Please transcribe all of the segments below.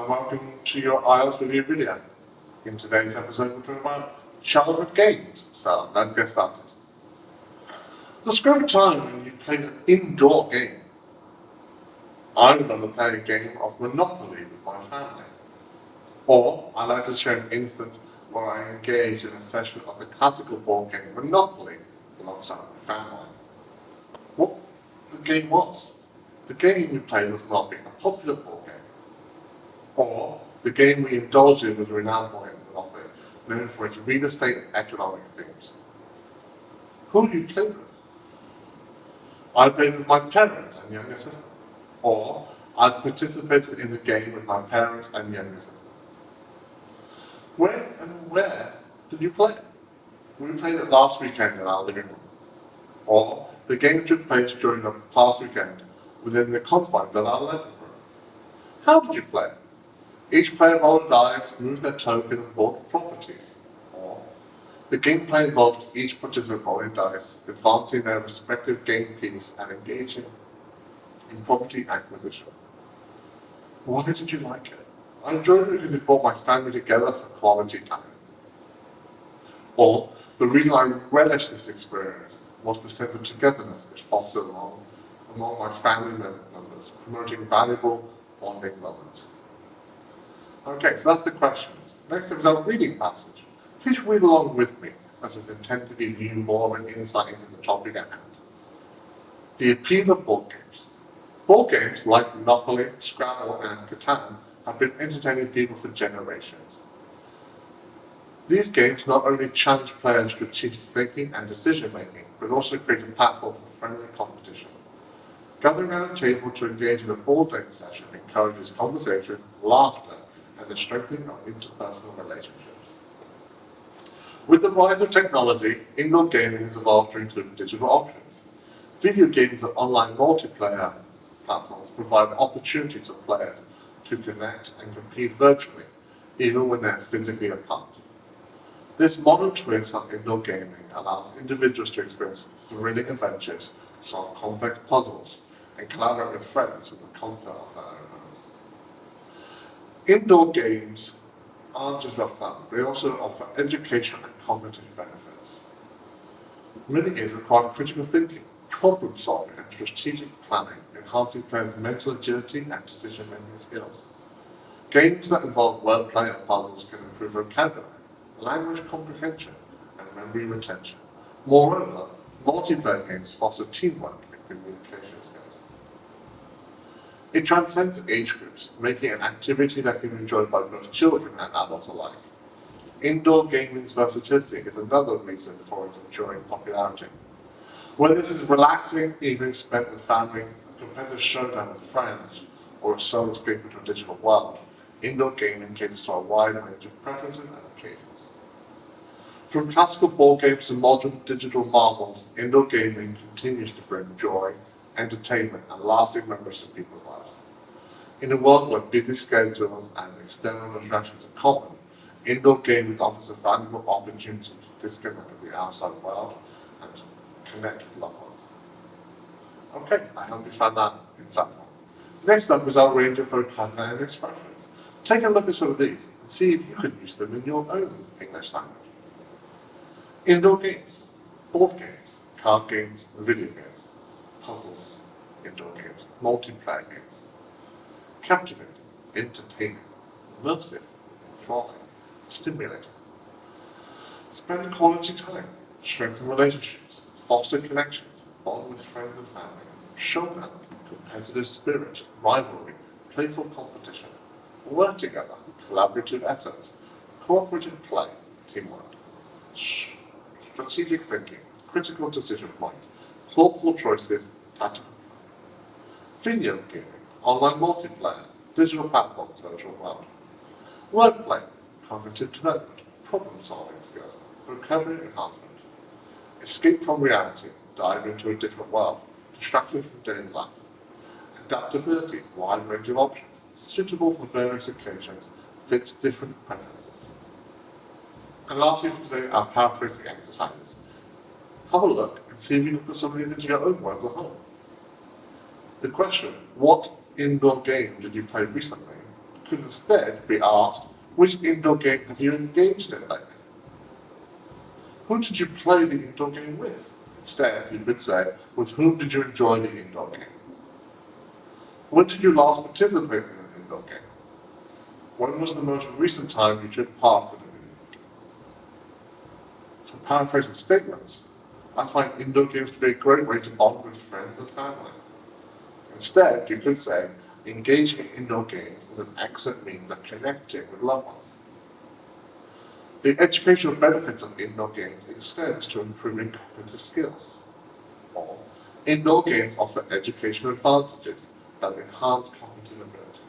and welcome to your IELTS review video. In today's episode, we're talking about childhood games. So let's get started. Describe a time when you played an indoor game. I remember playing a game of Monopoly with my family. Or I like to share an instance where I engaged in a session of the classical board game Monopoly alongside my family. What the game was? The game we played was Monopoly, a popular board game. Or the game we indulged in was a renowned board game Monopoly, known for its real estate and economic themes. Who do you play with? I played with my parents and younger sister. Or I participated in the game with my parents and younger sister. When and where did you play it? We played it last weekend in our living room. Or the game took place during the past weekend within the confines of our living room. How did you play it? Each player rolled a dice, moved their token, and bought properties. Or the gameplay involved each participant rolling dice, advancing their respective game piece, and engaging in property acquisition. Why did you like it? I enjoyed it because it brought my family together for quality time. Or the reason I relished this experience was the sense of togetherness it fostered among my family members, promoting valuable bonding moments. Okay, so that's the questions. Next up is our reading passage. Please read along with me, as it's intended to give you more of an insight into the topic at hand. The appeal of board games. Board games like Monopoly, Scrabble, and Catan have been entertaining people for generations. These games not only challenge players' strategic thinking and decision-making, but also create a platform for friendly competition. Gathering around a table to engage in a board game session encourages conversation, laughter, and the strengthening of interpersonal relationships. With the rise of technology, indoor gaming has evolved to include digital options. Video games and online multiplayer platforms provide opportunities for players to connect and compete virtually, even when they're physically apart. This modern twist on indoor gaming allows individuals to experience thrilling adventures, solve complex puzzles, and collaborate with friends from the comfort of their own homes. Indoor games aren't just about fun, they also offer education and cognitive benefits. Many games require critical thinking, problem solving, and strategic planning, enhancing players' mental agility and decision-making skills. Games that involve wordplay and puzzles can improve vocabulary, language comprehension, and memory retention. Moreover, multiplayer games foster teamwork and communication skills. It transcends age groups, making it an activity that can be enjoyed by both children and adults alike. Indoor gaming's versatility is another reason for its enduring popularity. Whether this is a relaxing evening spent with family, a competitive showdown with friends, or a solo escape into a digital world, indoor gaming caters to a wide range of preferences and occasions. From classical board games to modern digital marvels, indoor gaming continues to bring joy, entertainment, and lasting memories to people's lives. In a world where busy schedules and external distractions are common, indoor gaming offers a valuable opportunity to disconnect with the outside world and connect with loved ones. Okay, I hope you found that insightful. Next up is our range of vocabulary and expressions. Take a look at some of these and see if you can use them in your own English language. Indoor games, board games, card games, video games, puzzles, indoor games, multiplayer games. Captivating, entertaining, immersive, enthralling, stimulating. Spend quality time, strengthen relationships, foster connections, bond with friends and family, showdown, competitive spirit, rivalry, playful competition, work together, collaborative efforts, cooperative play, teamwork, strategic thinking, critical decision points, thoughtful choices, tactical planning. Video gaming, online multiplayer, digital platforms, virtual world. Wordplay, cognitive development, problem-solving skills, vocabulary enhancement. Escape from reality, dive into a different world, distraction from daily life. Adaptability, wide range of options, suitable for various occasions, fits different preferences. And lastly for today, our paraphrasing exercises. Have a look and see if you can put some of these into your own words at home. The question, what indoor game did you play recently, could instead be asked, which indoor game have you engaged in lately? Who did you play the indoor game with? Instead, you could say, with whom did you enjoy the indoor game? When did you last participate in an indoor game? When was the most recent time you took part in an indoor game? For paraphrasing statements, I find indoor games to be a great way to bond with friends and family. Instead, you could say, engaging in indoor games is an excellent means of connecting with loved ones. The educational benefits of indoor games extends to improving cognitive skills. Or, indoor games offer educational advantages that enhance cognitive abilities.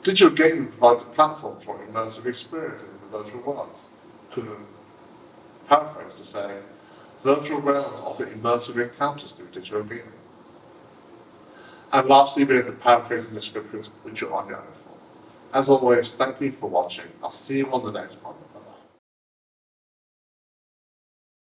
Digital gaming provides a platform for immersive experiences in the virtual world. Could paraphrase to say, virtual realms offer immersive encounters through digital gaming. And lastly, we have the paraphrasing descriptions which you're on your own for. As always, thank you for watching. I'll see you on the next one.